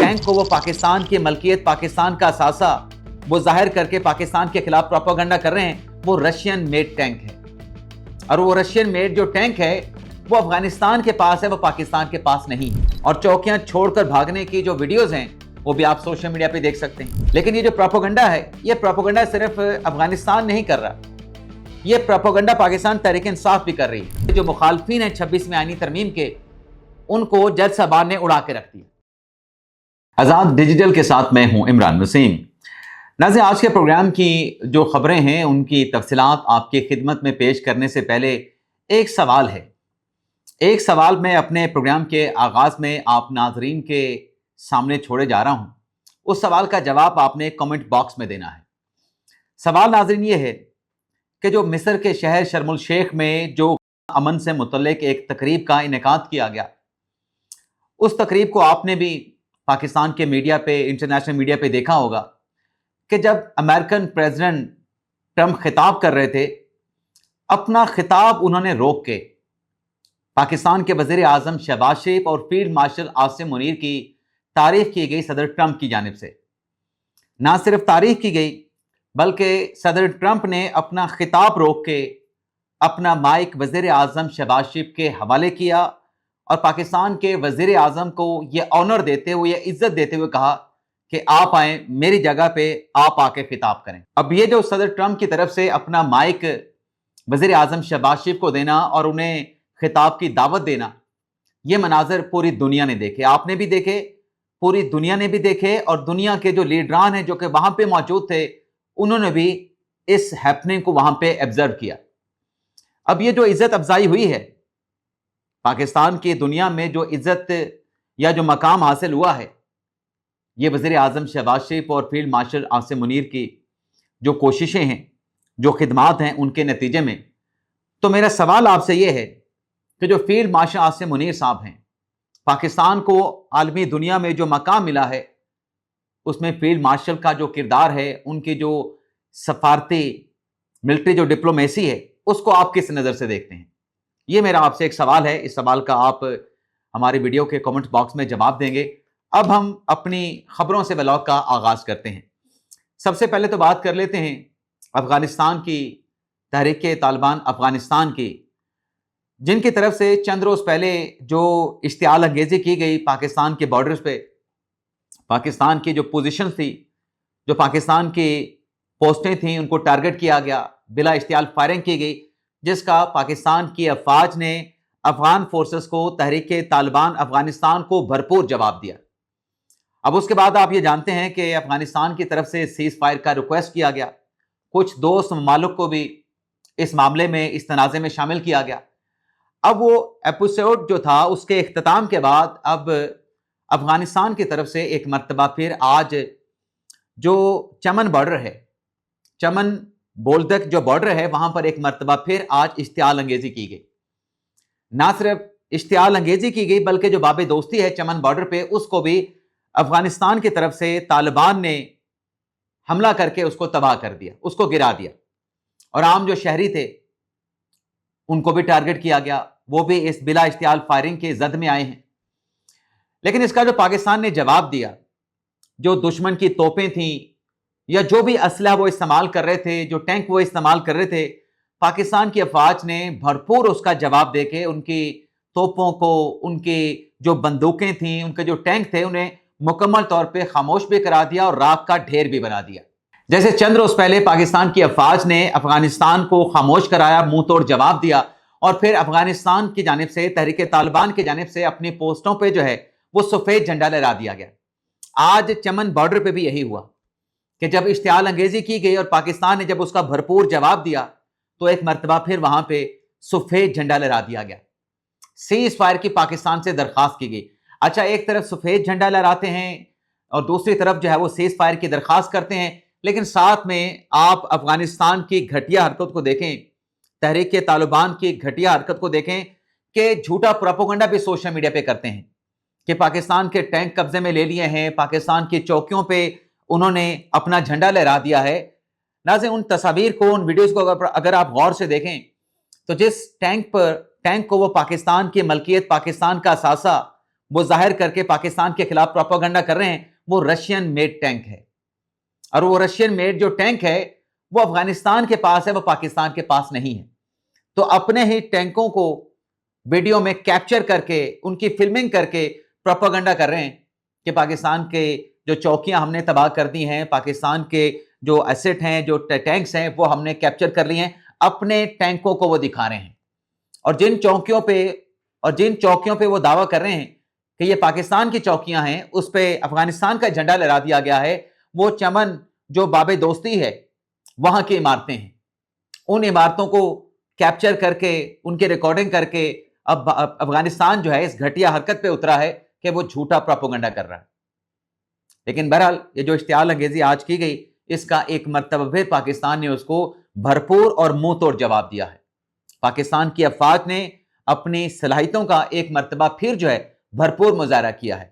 Tank को वो पाकिस्तान की मलकियत, पाकिस्तान का असासा वो जाहिर करके पाकिस्तान के खिलाफ प्रोपेगेंडा कर रहे हैं, वो रशियन मेड टैंक है। और वो रशियन मेड जो टैंक है वो अफगानिस्तान के पास है, वो पाकिस्तान के पास नहीं। और चौकियां छोड़कर भागने की जो वीडियोस हैं वो भी आप सोशल मीडिया पे देख सकते हैं। लेकिन ये जो प्रोपेगेंडा है, ये प्रोपेगेंडा सिर्फ अफगानिस्तान नहीं कर रहा, ये प्रोपेगेंडा पाकिस्तान तहरीक इंसाफ भी कर रही है। जो मुखालफिन है 26वीं आईनी तरमीम के, उनको जज साहबान ने उड़ा के रख दिया। आज़ाद डिजिटल के साथ मैं हूं इमरान वसीम। नाज़रीन, आज के प्रोग्राम की जो खबरें हैं उनकी तफसीलात आपकी खिदमत में पेश करने से पहले एक सवाल है। एक सवाल मैं अपने प्रोग्राम के आगाज़ में आप नाजरीन के सामने छोड़े जा रहा हूं। उस सवाल का जवाब आपने कमेंट बॉक्स में देना है। सवाल नाजरीन ये है कि जो मिस्र के शहर शर्म उल शेख में जो अमन से मुतल्लिक एक तकरीब का इनेकाद किया गया, उस तकरीब को आपने भी पाकिस्तान के मीडिया पे, इंटरनेशनल मीडिया पे देखा होगा कि जब अमेरिकन प्रेसिडेंट ट्रंप खिताब कर रहे थे, अपना खिताब उन्होंने रोक के पाकिस्तान के वज़ीर आज़म शहबाज शरीफ और फील्ड मार्शल आसिम मुनीर की तारीफ की गई सदर ट्रंप की जानिब से। ना सिर्फ तारीफ की गई बल्कि सदर ट्रंप ने अपना खिताब रोक के अपना माइक वज़ीर आज़म शहबाज शरीफ के हवाले किया और पाकिस्तान के वज़ीर आज़म को ये ऑनर देते हुए, ये इज्जत देते हुए कहा कि आप आए, मेरी जगह पे आप आके खिताब करें। अब ये जो सदर ट्रंप की तरफ से अपना माइक वज़ीर आज़म शहबाज शरीफ को देना और उन्हें खिताब की दावत देना, ये मनाजर पूरी दुनिया ने देखे, आपने भी देखे, पूरी दुनिया ने भी देखे। और दुनिया के जो लीडरान हैं जो कि वहां पे मौजूद थे, उन्होंने भी इस हैपनिंग को वहां पे ऑब्जर्व किया। अब ये जो इज्जत अफजाई हुई है, पाकिस्तान की दुनिया में जो इज्जत या जो मकाम हासिल हुआ है, ये वज़ीर आज़म शहबाज शरीफ और फील्ड मार्शल आसिम मुनीर की जो कोशिशें हैं, जो खिदमात हैं, उनके नतीजे में। तो मेरा सवाल आपसे ये है कि जो फील्ड मार्शल आसिम मुनीर साहब हैं, पाकिस्तान को आलमी दुनिया में जो मकाम मिला है, उसमें फील्ड मार्शल का जो किरदार है, उनकी जो सफारती मिलिट्री जो डिप्लोमेसी है, उसको आप किस नज़र से देखते हैं? ये मेरा आपसे एक सवाल है। इस सवाल का आप हमारी वीडियो के कमेंट बॉक्स में जवाब देंगे। अब हम अपनी खबरों से ब्लॉग का आगाज करते हैं। सबसे पहले तो बात कर लेते हैं अफगानिस्तान की, तहरीक तालिबान अफगानिस्तान की, जिनकी तरफ से चंद रोज पहले जो इश्तियाल अंगेजी की गई पाकिस्तान के बॉर्डर्स पे, पाकिस्तान की जो पोजीशन थी, जो पाकिस्तान की पोस्टें थी, उनको टारगेट किया गया, बिला इश्तियाल फायरिंग की गई, जिसका पाकिस्तान की अफवाज ने अफगान फोर्सेस को, तहरीक तालिबान अफगानिस्तान को भरपूर जवाब दिया। अब उसके बाद आप ये जानते हैं कि अफगानिस्तान की तरफ से सीज फायर का रिक्वेस्ट किया गया, कुछ दोस्त ममालिक को भी इस मामले में, इस तनाज़े में शामिल किया गया। अब वो एपिसोड जो था उसके इख्तिताम के बाद अब अफगानिस्तान की तरफ से एक मर्तबा फिर आज जो चमन बॉर्डर है, चमन बोल्दक जो बॉर्डर है, वहां पर एक मर्तबा फिर आज इश्तियाल अंगेजी की गई। ना सिर्फ इश्तियाल अंगेजी की गई बल्कि जो बाबे दोस्ती है चमन बॉर्डर पे, उसको भी अफगानिस्तान की तरफ से तालिबान ने हमला करके उसको तबाह कर दिया, उसको गिरा दिया। और आम जो शहरी थे उनको भी टारगेट किया गया, वो भी इस बिला इश्तियाल फायरिंग के जद में आए हैं। लेकिन इसका जो पाकिस्तान ने जवाब दिया, जो दुश्मन की तोपें थी या जो भी असलहा वो इस्तेमाल कर रहे थे, जो टैंक वो इस्तेमाल कर रहे थे, पाकिस्तान की अफवाज ने भरपूर उसका जवाब देके उनकी तोपों को, उनकी जो बंदूकें थी, उनके जो टैंक थे, उन्हें मुकम्मल तौर पे खामोश भी करा दिया और राख का ढेर भी बना दिया। जैसे चंद रोज पहले पाकिस्तान की अफवाज ने अफगानिस्तान को खामोश कराया, मुंह तोड़ जवाब दिया, और फिर अफगानिस्तान की जानिब से, तहरीक तालिबान की जानिब से अपनी पोस्टों पे जो है वो सफेद झंडा लहरा दिया गया। आज चमन बॉर्डर पे भी यही हुआ कि जब इश्तियाल अंगेजी की गई और पाकिस्तान ने जब उसका भरपूर जवाब दिया, तो एक मरतबा फिर वहां पे सफेद झंडा लहरा दिया गया। सीज फायर की पाकिस्तान से दरखास्त की गई। अच्छा, एक तरफ सफेद झंडा लहराते हैं और दूसरी तरफ जो है वो सीज फायर की दरखास्त करते हैं, लेकिन साथ में आप अफगानिस्तान की घटिया हरकत को देखें, तहरीक तालिबान की घटिया हरकत को देखें कि झूठा प्रोपेगेंडा भी सोशल मीडिया पे करते हैं कि पाकिस्तान के टैंक कब्जे में ले लिए हैं, पाकिस्तान की चौकियों पे उन्होंने अपना झंडा लहरा दिया है। नाज़रीन, उन तस्वीर को, उन वीडियोस को अगर आप गौर से देखें तो जिस टैंक को वो पाकिस्तान की मलकियत, पाकिस्तान का असासा وہ ظاہر کر کے پاکستان کے خلاف پروپیگنڈا کر رہے ہیں وہ رشین میڈ ٹینک ہے، اور وہ رشین میڈ جو ٹینک ہے وہ افغانستان کے پاس ہے، وہ پاکستان کے پاس نہیں ہے۔ تو اپنے ہی ٹینکوں کو ویڈیو میں کیپچر کر کے ان کی فلمنگ کر کے پروپیگنڈا کر رہے ہیں کہ پاکستان کے جو چوکیاں ہم نے تباہ کر دی ہیں، پاکستان کے جو ایسٹ ہیں، جو ٹینکس ہیں، وہ ہم نے کیپچر کر لی ہیں، اپنے ٹینکوں کو وہ دکھا رہے ہیں۔ اور جن چوکیوں پہ وہ دعویٰ کر رہے ہیں کہ یہ پاکستان کی چوکیاں ہیں، اس پہ افغانستان کا جھنڈا لہرا دیا گیا ہے، وہ چمن جو باب دوستی ہے وہاں کی عمارتیں ہیں۔ ان عمارتوں کو کیپچر کر کے ان کے ریکارڈنگ کر کے اب افغانستان جو ہے اس گھٹیا حرکت پہ اترا ہے کہ وہ جھوٹا پروپیگنڈا کر رہا ہے۔ لیکن بہرحال یہ جو اشتعال انگیزی آج کی گئی، اس کا ایک مرتبہ پھر پاکستان نے اس کو بھرپور اور منہ توڑ جواب دیا ہے۔ پاکستان کی افواج نے اپنی صلاحیتوں کا ایک مرتبہ پھر جو ہے بھرپور مظاہرہ کیا ہے،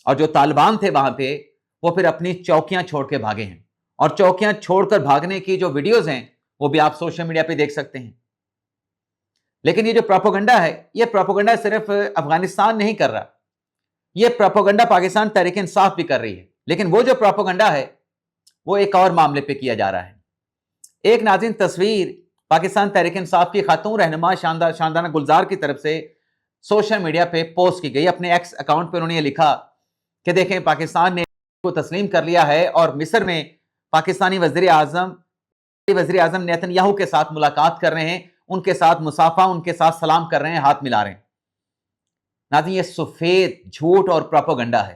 اور جو طالبان تھے وہاں پہ وہ پھر اپنی چوکیاں چھوڑ کے بھاگے ہیں، اور چوکیاں چھوڑ کر بھاگنے کی جو ویڈیوز ہیں وہ بھی آپ سوشل میڈیا پہ دیکھ سکتے ہیں۔ لیکن یہ جو پروپیگنڈا ہے، یہ پروپیگنڈا صرف افغانستان نہیں کر رہا، یہ پروپیگنڈا پاکستان تحریک انصاف بھی کر رہی ہے، لیکن وہ جو پروپیگنڈا ہے وہ ایک اور معاملے پہ کیا جا رہا ہے۔ ایک ناظرین تصویر پاکستان تحریک انصاف کی خاتون رہنما شاندانہ گلزار کی طرف سے سوشل میڈیا پہ پوسٹ کی گئی، اپنے ایکس اکاؤنٹ پہ انہوں نے یہ لکھا کہ دیکھیں پاکستان نے کو تسلیم کر لیا ہے، اور مصر میں پاکستانی وزیر اعظم نیتن یاہو کے ساتھ ملاقات کر رہے ہیں، ان کے ساتھ مصافحہ، ان کے ساتھ سلام کر رہے ہیں، ہاتھ ملا رہے ہیں۔ ناظرین یہ سفید جھوٹ اور پروپیگنڈا ہے۔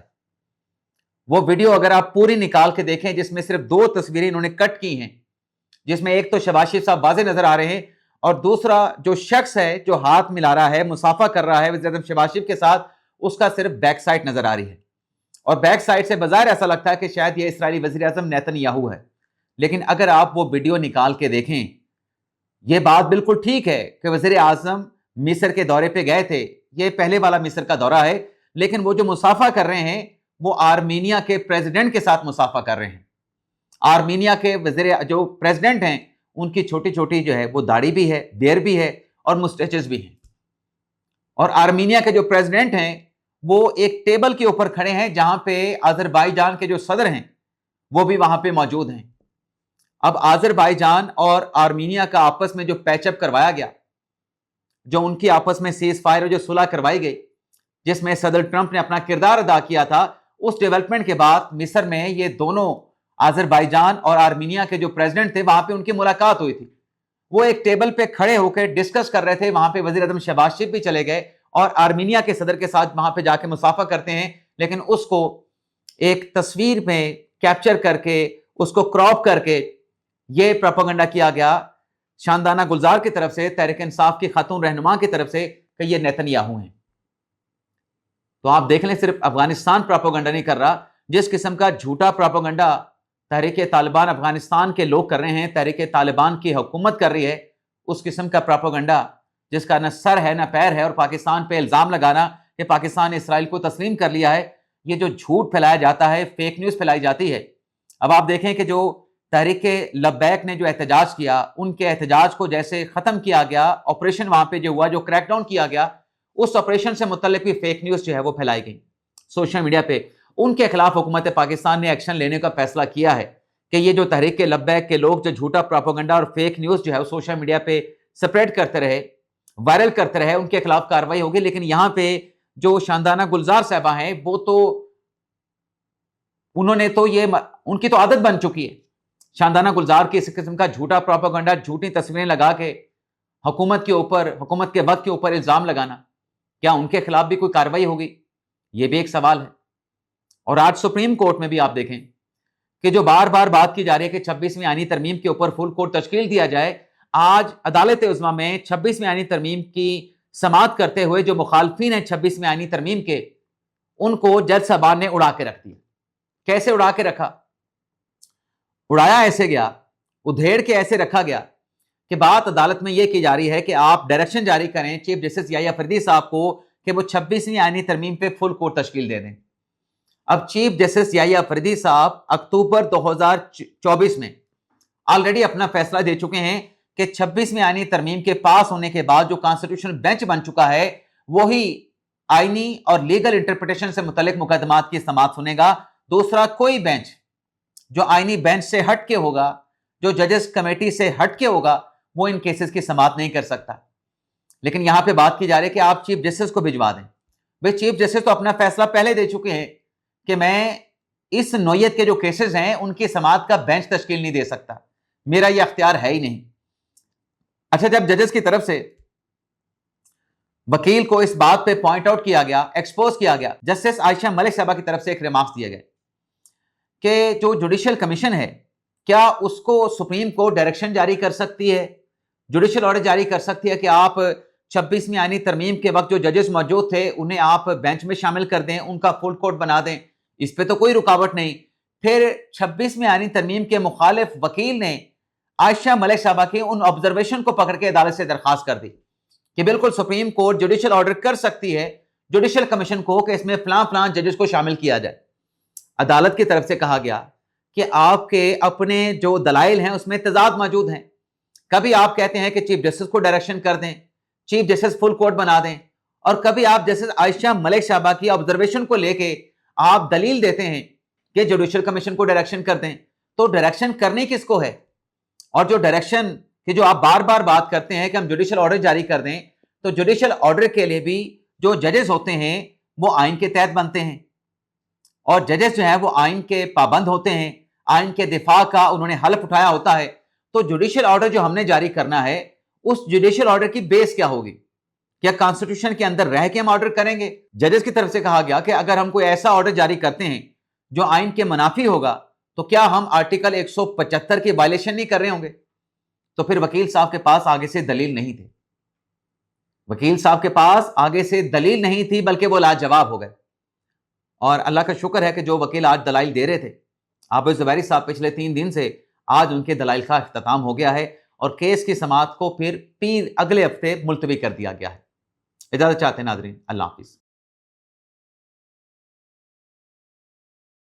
وہ ویڈیو اگر آپ پوری نکال کے دیکھیں، جس میں صرف 2 تصویریں انہوں نے کٹ کی ہیں، جس میں ایک تو شہباز شریف صاحب واضح نظر آ رہے ہیں، اور دوسرا جو شخص ہے جو ہاتھ ملا رہا ہے، مصافحہ کر رہا ہے وزیر اعظم شہباز شریف کے ساتھ، اس کا صرف بیک سائڈ نظر آ رہی ہے، اور بیک سائڈ سے بظاہر ایسا لگتا ہے کہ شاید یہ اسرائیلی وزیر اعظم نیتن یاہو ہے۔ لیکن اگر آپ وہ ویڈیو نکال کے دیکھیں، یہ بات بالکل ٹھیک ہے کہ وزیر اعظم مصر کے دورے پہ گئے تھے، یہ پہلے والا مصر کا دورہ ہے، لیکن وہ جو مصافحہ کر رہے ہیں وہ آرمینیا کے پریزیڈنٹ کے ساتھ مصافحہ کر رہے ہیں۔ آرمینیا کے جو پریزیڈنٹ ہیں ان کی چھوٹی چھوٹی جو ہے وہ داڑھی بھی ہے، بیئر بھی ہے، اور مسٹیچز بھی ہیں، اور آرمینیا کے جو پریزیڈنٹ ہیں وہ ایک ٹیبل کے اوپر کھڑے ہیں جہاں پہ آذربائیجان کے جو صدر ہیں وہ بھی وہاں پہ موجود ہیں۔ اب آذربائیجان اور آرمینیا کا آپس میں جو پیچ اپ کروایا گیا، جو ان کی آپس میں سیز فائر جو صلح کروائی گئی، جس میں صدر ٹرمپ نے اپنا کردار ادا کیا تھا، اس ڈیولپمنٹ کے بعد مصر میں یہ دونوں آذربائیجان اور آرمینیا کے جو پریزیڈنٹ تھے وہاں پہ ان کی ملاقات ہوئی تھی۔ وہ ایک ٹیبل پہ کھڑے ہو کے ڈسکس کر رہے تھے، وہاں پہ وزیر اعظم شہباز شریف بھی چلے گئے اور آرمینیا کے صدر کے ساتھ وہاں پہ جا کے مصافحہ کرتے ہیں، لیکن اس کو ایک تصویر میں کیپچر کر کے اس کو کراپ کر کے یہ پروپیگنڈا کیا گیا شاندانہ گلزار کی طرف سے، تحریک انصاف کی خاتون رہنما کی طرف سے، کہ یہ نیتن یاہو ہیں۔ تو آپ دیکھ لیں، صرف افغانستان پروپیگنڈا نہیں کر رہا، جس قسم کا جھوٹا پروپیگنڈا تحریک طالبان افغانستان کے لوگ کر رہے ہیں، تحریک طالبان کی حکومت کر رہی ہے، اس قسم کا پروپیگنڈا جس کا نہ سر ہے نہ پیر ہے، اور پاکستان پہ الزام لگانا کہ پاکستان نے اسرائیل کو تسلیم کر لیا ہے، یہ جو جھوٹ پھیلایا جاتا ہے، فیک نیوز پھیلائی جاتی ہے۔ اب آپ دیکھیں کہ جو تحریک لبیک نے جو احتجاج کیا، ان کے احتجاج کو جیسے ختم کیا گیا، آپریشن وہاں پہ جو ہوا، جو کریک ڈاؤن کیا گیا، اس آپریشن سے متعلق بھی فیک نیوز جو ہے وہ پھیلائی گئی سوشل میڈیا پہ۔ ان کے خلاف حکومت پاکستان نے ایکشن لینے کا فیصلہ کیا ہے کہ یہ جو تحریک لبیک کے لوگ جو جھوٹا پروپیگنڈا اور فیک نیوز جو ہے وہ سوشل میڈیا پہ سپریڈ کرتے رہے، وائرل کرتے رہے، ان کے خلاف کارروائی ہوگی۔ لیکن یہاں پہ جو شاندانہ گلزار صاحبہ ہیں، وہ تو انہوں نے تو یہ ان کی تو عادت بن چکی ہے شاندانہ گلزار کی اس قسم کا جھوٹا پروپیگنڈا، جھوٹی تصویریں لگا کے حکومت کے اوپر، حکومت کے وقت کے اوپر الزام لگانا۔ کیا ان کے خلاف بھی کوئی کارروائی ہوگی؟ یہ بھی ایک سوال ہے۔ اور آج سپریم کورٹ میں بھی آپ دیکھیں کہ جو بار بار بات کی جا رہی ہے کہ 26ویں آئینی ترمیم کے اوپر فل کورٹ تشکیل دیا جائے، آج عدالت عظمیٰ میں 26ویں آئینی ترمیم کی سماعت کرتے ہوئے جو مخالفین ہیں 26ویں آئینی ترمیم کے، ان کو جج صاحبان نے اڑا کے رکھ دیا۔ کیسے اڑا کے رکھا؟ اڑایا ایسے گیا، ادھیڑ کے ایسے رکھا گیا کہ بات عدالت میں یہ کی جا رہی ہے کہ آپ ڈائریکشن جاری کریں چیف جسٹس یحییٰ فریدی صاحب کو کہ وہ 26ویں آئینی ترمیم پہ فل کورٹ تشکیل دے دیں۔ اب چیف جسٹس یحییٰ فریدی صاحب اکتوبر 2024 میں آلریڈی اپنا فیصلہ دے چکے ہیں کہ 26ویں آئینی ترمیم کے پاس ہونے کے بعد جو کانسٹیٹیوشنل بینچ بن چکا ہے، وہی आईनी और लीगल इंटरप्रिटेशन से मुतल्लिक मुकदमात की समाअत सुनेगा। दूसरा, कोई बेंच जो आईनी बेंच से हट के होगा, जो जजेस कमेटी से हट के होगा, वो इन केसेस की समाअत नहीं कर सकता। लेकिन यहां पे बात की जा रही है कि आप चीफ जस्टिस को भिजवा दें। भाई चीफ जस्टिस तो अपना फैसला पहले दे चुके हैं कि मैं इस नौयत के जो केसेस हैं उनकी समाअत का बेंच तश्कील नहीं दे सकता, मेरा यह अख्तियार है ही नहीं। अच्छा, जब जजेस की तरफ से वकील को इस बात पे पॉइंट आउट किया गया, एक्सपोज किया गया, जस्टिस आयशा मलिक साहबा की तरफ से एक रिमार्क्स दिए गए कि जो जुडिशियल कमीशन है, क्या उसको सुप्रीम कोर्ट डायरेक्शन जारी कर सकती है, जुडिशियल ऑर्डर जारी कर सकती है कि आप 26वीं आईनी तरमीम के वक्त जो जजेस मौजूद थे उन्हें आप बेंच में शामिल कर दें, उनका फुल कोर्ट बना दें, इस पे तो कोई रुकावट नहीं। फिर 26वीं आईनी तरमीम के मुखालिफ वकील ने आयशा मलिक साहबा की उन ऑब्जर्वेशन को पकड़ के अदालत से दरखास्त कर दी कि बिल्कुल सुप्रीम कोर्ट जुडिशियल ऑर्डर कर सकती है जुडिशियल कमीशन को कि इसमें फलां फलां जजेस को शामिल किया जाए। अदालत की तरफ से कहा गया कि आपके अपने जो दलाइल हैं उसमें तजाद मौजूद हैं। कभी आप कहते हैं कि चीफ जस्टिस को डायरेक्शन कर दें, चीफ जस्टिस फुल कोर्ट बना दें, और कभी आप जस्टिस आयशा मलिक साहबा की ऑब्जर्वेशन को लेके आप दलील देते हैं कि जुडिशियल कमीशन को डायरेक्शन कर दें। तो डायरेक्शन करनी किसको है? और जो डायरेक्शन की जो आप बार बार बात करते हैं कि हम जुडिशियल ऑर्डर जारी कर दें, तो जुडिशियल ऑर्डर के लिए भी जो जजेस होते हैं वो आइन के तहत बनते हैं, और जजेस जो है वो आइन के पाबंद होते हैं, आइन के दिफा का उन्होंने हल्फ उठाया होता है। तो जुडिशियल ऑर्डर जो हमने जारी करना है, उस जुडिशियल ऑर्डर की बेस क्या होगी? क्या कॉन्स्टिट्यूशन के अंदर रह के हम ऑर्डर करेंगे? जजेस की तरफ से कहा गया कि अगर हम कोई ऐसा ऑर्डर जारी करते हैं जो आइन के मुनाफी होगा, तो क्या हम आर्टिकल 175 की वायलेशन नहीं कर रहे होंगे? तो फिर वकील साहब के पास आगे से दलील नहीं थी, वकील साहब के पास आगे से दलील नहीं थी, बल्कि वो लाजवाब हो गए। और अल्लाह का शुक्र है कि जो वकील आज दलाइल दे रहे थे, आबिद ज़ुबैरी साहब, पिछले 3 दिन से आज उनके दलाइल का इख्तिताम हो गया है और केस की समाअत को फिर अगले हफ्ते मुलतवी कर दिया गया है। इजाजत चाहते हैं नाज़रीन, अल्लाह हाफिज़।